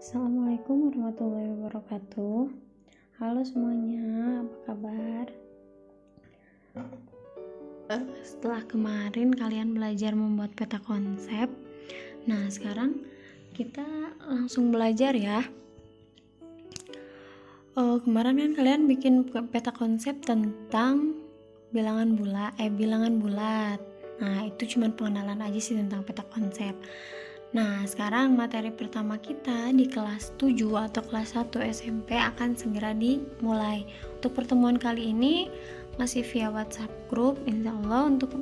Assalamualaikum warahmatullahi wabarakatuh. Halo semuanya, apa kabar? Setelah kemarin kalian belajar membuat peta konsep, nah sekarang kita langsung belajar ya. Kemarin kan kalian bikin peta konsep tentang bilangan bulat. Nah itu cuma pengenalan aja sih tentang peta konsep. Nah, sekarang materi pertama kita di kelas 7 atau kelas 1 SMP akan segera dimulai. Untuk pertemuan kali ini masih via WhatsApp group. Insya Allah untuk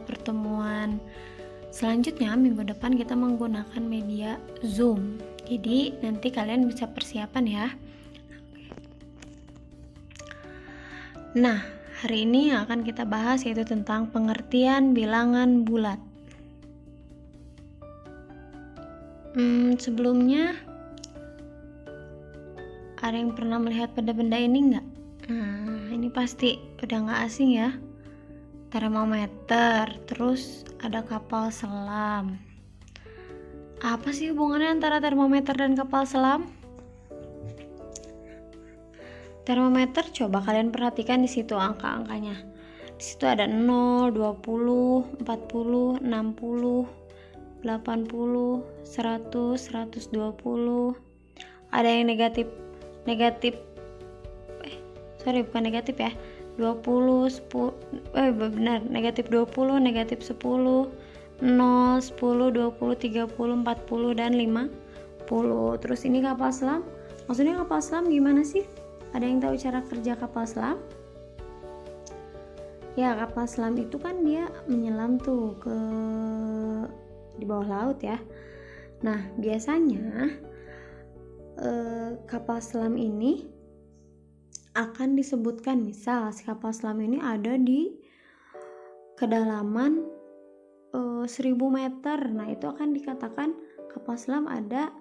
pertemuan selanjutnya minggu depan kita menggunakan media Zoom. Jadi nanti kalian bisa persiapan ya. Nah, hari ini yang akan kita bahas yaitu tentang pengertian bilangan bulat. Sebelumnya ada yang pernah melihat benda-benda ini nggak? Nah, ini pasti udah nggak asing ya. Termometer, terus ada kapal selam. Apa sih hubungannya antara termometer dan kapal selam? Termometer, coba kalian perhatikan di situ angka-angkanya. Di situ ada 0, 20, 40, 60, 80, 100, 120. Ada yang negatif bukan negatif ya. 20, 10, benar, negatif 20, negatif 10, 0, 10, 20, 30, 40 dan 50. Terus ini kapal selam. Maksudnya kapal selam gimana sih? Ada yang tahu cara kerja kapal selam? Ya, kapal selam itu kan dia menyelam tuh ke di bawah laut ya. Nah, biasanya kapal selam ini akan disebutkan, misal si kapal selam ini ada di kedalaman 1000 meter. Nah, itu akan dikatakan kapal selam ada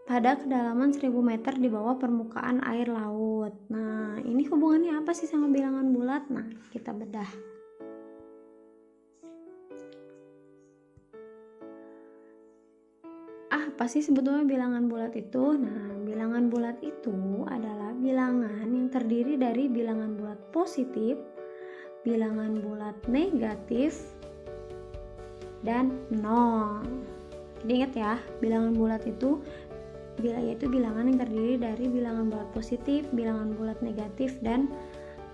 pada kedalaman 1000 meter di bawah permukaan air laut. Nah, ini hubungannya apa sih sama bilangan bulat? Nah, kita bedah. Apa sih sebetulnya bilangan bulat itu? Nah, bilangan bulat itu adalah bilangan yang terdiri dari bilangan bulat positif, bilangan bulat negatif, dan nol. Jadi ingat ya, bilangan bulat itu yaitu bilangan yang terdiri dari bilangan bulat positif, bilangan bulat negatif, dan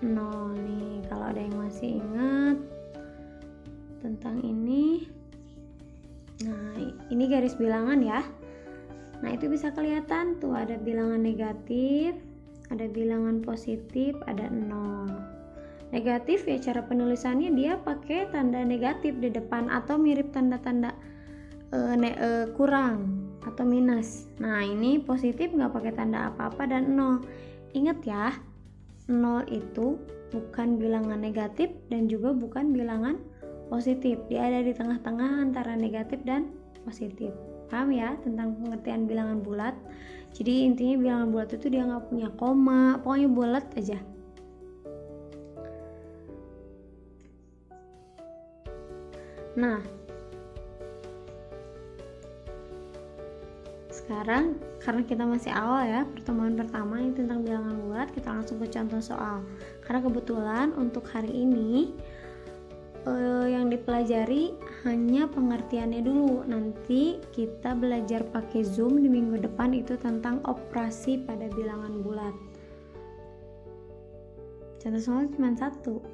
nol. Nih, kalau ada yang masih ingat tentang ini. Nah, ini garis bilangan ya. Nah, itu bisa kelihatan tuh ada bilangan negatif, ada bilangan positif, ada 0. Negatif ya cara penulisannya dia pakai tanda negatif di depan atau mirip tanda-tanda kurang atau minus. Nah, ini positif nggak pakai tanda apa-apa dan 0. Ingat ya, 0 itu bukan bilangan negatif dan juga bukan bilangan positif. Dia ada di tengah-tengah antara negatif dan positif. Paham ya tentang pengertian bilangan bulat? Jadi intinya bilangan bulat itu dia nggak punya koma, pokoknya bulat aja. Nah, sekarang karena kita masih awal ya, pertemuan pertama ini tentang bilangan bulat, kita langsung ke contoh soal. Karena kebetulan untuk hari ini yang dipelajari hanya pengertiannya dulu. Nanti kita belajar pakai Zoom di minggu depan itu tentang operasi pada bilangan bulat. Contoh soal cuma satu.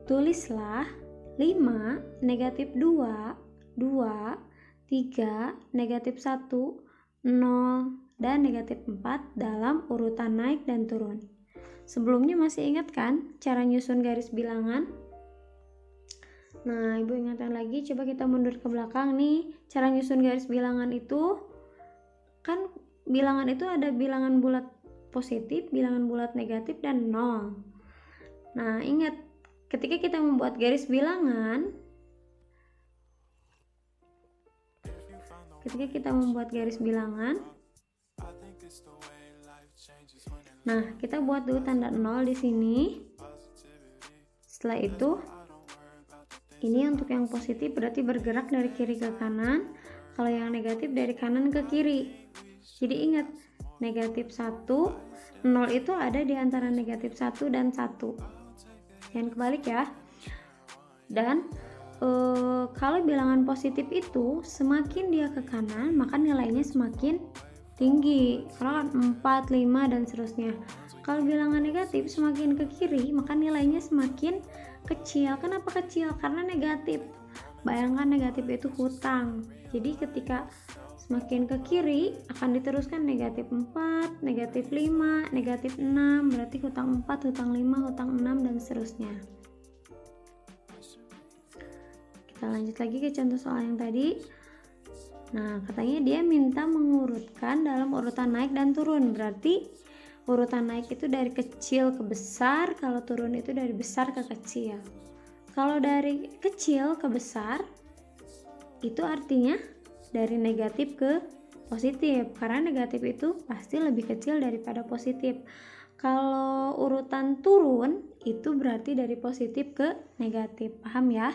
Tulislah 5, negatif 2, 2, 3, negatif 1, 0, dan negatif 4 dalam urutan naik dan turun. Sebelumnya masih ingat kan cara nyusun garis bilangan? Nah, ibu ingatkan lagi, coba kita mundur ke belakang nih. Cara nyusun garis bilangan itu kan bilangan itu ada bilangan bulat positif, bilangan bulat negatif, dan 0. Nah, ingat ketika kita membuat garis bilangan, nah, kita buat dulu tanda 0 di sini. Setelah itu ini untuk yang positif berarti bergerak dari kiri ke kanan, kalau yang negatif dari kanan ke kiri. Jadi ingat, negatif 1, 0 itu ada di antara negatif 1 dan 1. Jangan kebalik ya. Dan kalau bilangan positif itu semakin dia ke kanan, maka nilainya semakin tinggi. Kalau 4, 5 dan seterusnya. Kalau bilangan negatif semakin ke kiri, maka nilainya semakin kecil. Kenapa kecil? Karena negatif. Bayangkan negatif itu hutang. Jadi ketika semakin ke kiri akan diteruskan negatif 4, negatif 5, negatif 6. Berarti hutang 4, hutang 5, hutang 6 dan seterusnya. Kita lanjut lagi ke contoh soal yang tadi. Nah, katanya dia minta mengurutkan dalam urutan naik dan turun. Berarti urutan naik itu dari kecil ke besar, kalau turun itu dari besar ke kecil. Kalau dari kecil ke besar, itu artinya dari negatif ke positif, karena negatif itu pasti lebih kecil daripada positif. Kalau urutan turun, itu berarti dari positif ke negatif. Paham ya?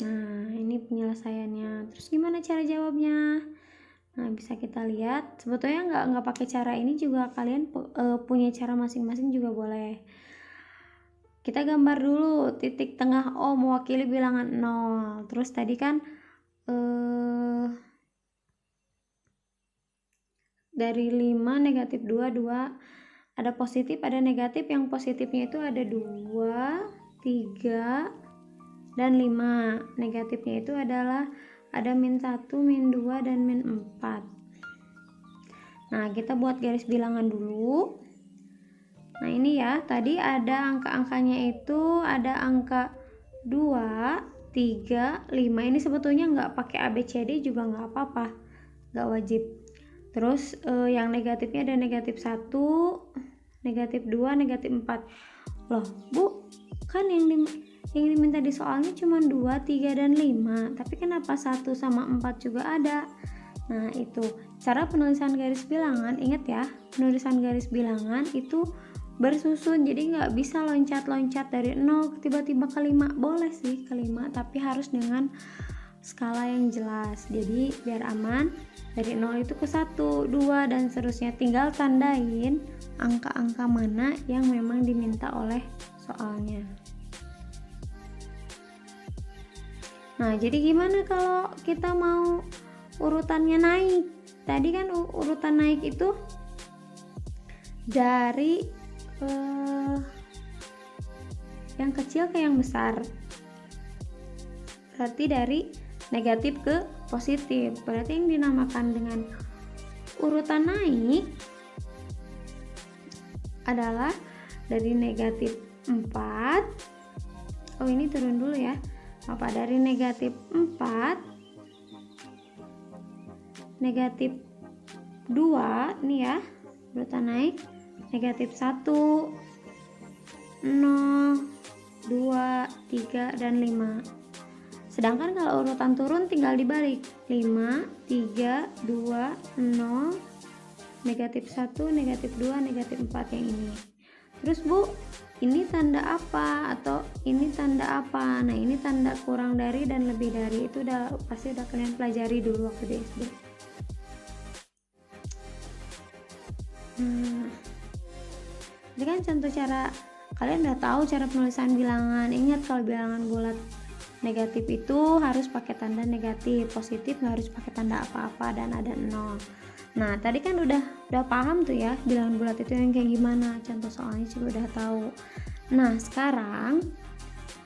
Nah, ini penyelesaiannya. Terus gimana cara jawabnya? Nah, bisa kita lihat. Sebetulnya nggak pakai cara ini juga, kalian punya cara masing-masing juga boleh. Kita gambar dulu titik tengah O mewakili bilangan 0. Terus tadi kan dari 5 negatif 2, 2 ada positif, ada negatif. Yang positifnya itu ada 2, 3 dan 5. Negatifnya itu adalah ada min 1, min 2 dan min 4. Nah, kita buat garis bilangan dulu. Nah, ini ya, tadi ada angka-angkanya itu ada angka 2, 3, 5. Ini sebetulnya nggak pakai ABCD juga nggak apa-apa, nggak wajib. Terus yang negatifnya ada negatif 1, negatif 2, negatif 4. Loh, Bu, kan yang diminta di soalnya cuma 2, 3, dan 5. Tapi kenapa 1 sama 4 juga ada? Nah, itu cara penulisan garis bilangan. Ingat ya, penulisan garis bilangan itu bersusun. Jadi nggak bisa loncat-loncat dari 0 tiba-tiba ke 5. Boleh sih ke 5, tapi harus dengan skala yang jelas. Jadi biar aman, dari 0 itu ke 1, 2 dan seterusnya. Tinggal tandain angka-angka mana yang memang diminta oleh soalnya. Nah, jadi gimana kalau kita mau urutannya naik? Tadi kan urutan naik itu dari yang kecil ke yang besar. Berarti dari negatif ke positif. Berarti yang dinamakan dengan urutan naik adalah dari negatif 4. Oh, ini turun dulu ya. Apa, dari negatif 4, negatif 2, ini ya, urutan naik, negatif 1, 0, 2, 3, dan 5. Sedangkan kalau urutan turun tinggal dibalik, 5, 3, 2, 0, negatif 1, negatif 2, negatif 4 yang ini. Terus Bu, ini tanda apa atau ini tanda apa? Nah, ini tanda kurang dari dan lebih dari. Itu pasti udah kalian pelajari dulu waktu di SD. Ini kan contoh cara, kalian udah tahu cara penulisan bilangan. Ingat, kalau bilangan bulat negatif itu harus pakai tanda negatif, positif nggak harus pakai tanda apa-apa dan ada 0. Nah, tadi kan udah paham tuh ya bilangan bulat itu yang kayak gimana, contoh soalnya juga udah tahu. Nah, sekarang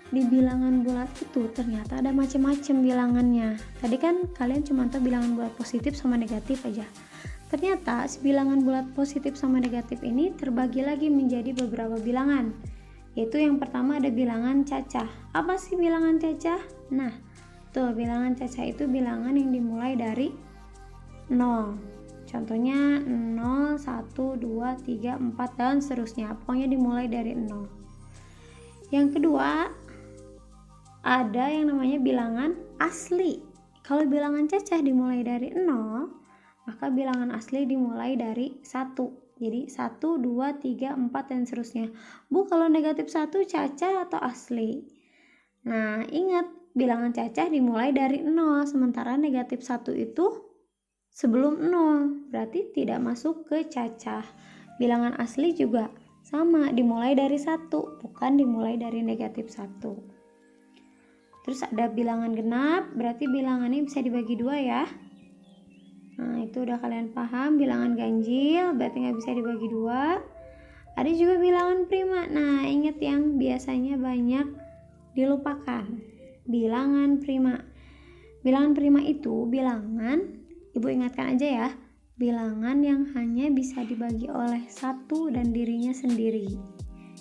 di bilangan bulat itu ternyata ada macam-macam bilangannya. Tadi kan kalian cuma tahu bilangan bulat positif sama negatif aja. Ternyata bilangan bulat positif sama negatif ini terbagi lagi menjadi beberapa bilangan. Yaitu yang pertama ada bilangan cacah. Apa sih bilangan cacah? Nah, tuh bilangan cacah itu bilangan yang dimulai dari 0. Contohnya 0, 1, 2, 3, 4 dan seterusnya. Pokoknya dimulai dari 0. Yang kedua, ada yang namanya bilangan asli. Kalau bilangan cacah dimulai dari 0, maka bilangan asli dimulai dari 1. Jadi 1, 2, 3, 4 dan seterusnya. Bu, kalau negatif 1 cacah atau asli? Nah, ingat, bilangan cacah dimulai dari 0, sementara negatif 1 itu sebelum 0, berarti tidak masuk ke cacah. Bilangan asli juga sama, dimulai dari 1, bukan dimulai dari negatif 1. Terus ada bilangan genap, berarti bilangannya bisa dibagi 2 ya. Nah, itu udah kalian paham. Bilangan ganjil berarti nggak bisa dibagi 2. Ada juga bilangan prima. Nah, ingat yang biasanya banyak dilupakan. Bilangan prima. Bilangan prima itu bilangan, Ibu ingatkan aja ya, bilangan yang hanya bisa dibagi oleh 1 dan dirinya sendiri.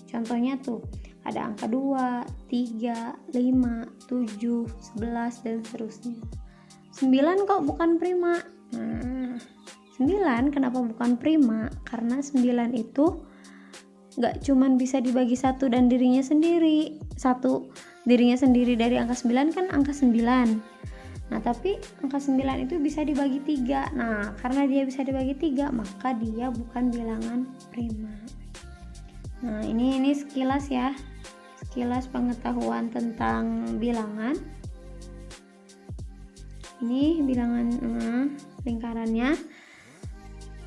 Contohnya tuh, ada angka 2, 3, 5, 7, 11, dan seterusnya. 9 kok bukan prima? Nah, 9 kenapa bukan prima? Karena 9 itu gak cuman bisa dibagi 1 dan dirinya sendiri. 1 dirinya sendiri dari angka 9 kan angka 9. Nah, tapi angka 9 itu bisa dibagi 3. Nah, karena dia bisa dibagi 3, maka dia bukan bilangan prima. Nah, ini sekilas ya. Sekilas pengetahuan tentang bilangan. Ini bilangan lingkarannya.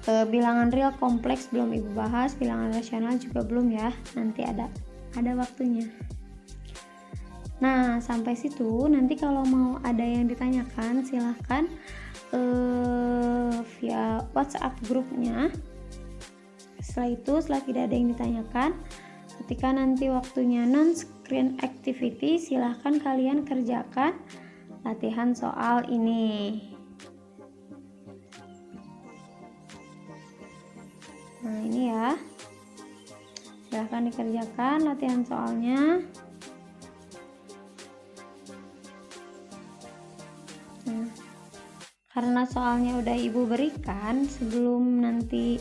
Bilangan real kompleks belum Ibu bahas, bilangan rasional juga belum ya. Nanti ada waktunya. Nah, sampai situ. Nanti kalau mau ada yang ditanyakan silahkan via WhatsApp grupnya. Setelah tidak ada yang ditanyakan, ketika nanti waktunya non-screen activity, silahkan kalian kerjakan latihan soal ini. Nah, ini ya, silahkan dikerjakan latihan soalnya. Nah, karena soalnya udah Ibu berikan sebelum nanti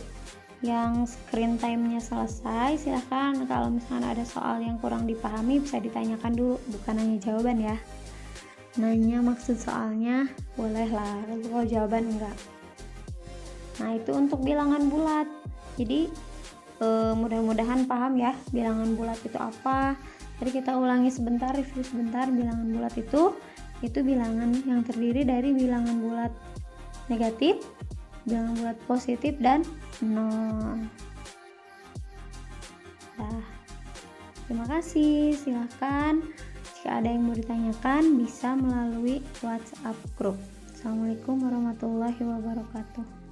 yang screen time-nya selesai, silahkan kalau misalnya ada soal yang kurang dipahami bisa ditanyakan dulu, bukan hanya jawaban ya. Nanya maksud soalnya boleh lah, tapi kalau jawaban enggak. Nah, itu untuk bilangan bulat. Jadi mudah-mudahan paham ya bilangan bulat itu apa. Tadi kita ulangi sebentar, review sebentar. Bilangan bulat itu bilangan yang terdiri dari bilangan bulat negatif, bilangan bulat positif, dan 0. Nah, terima kasih. Silahkan jika ada yang mau ditanyakan bisa melalui WhatsApp group. Assalamualaikum warahmatullahi wabarakatuh.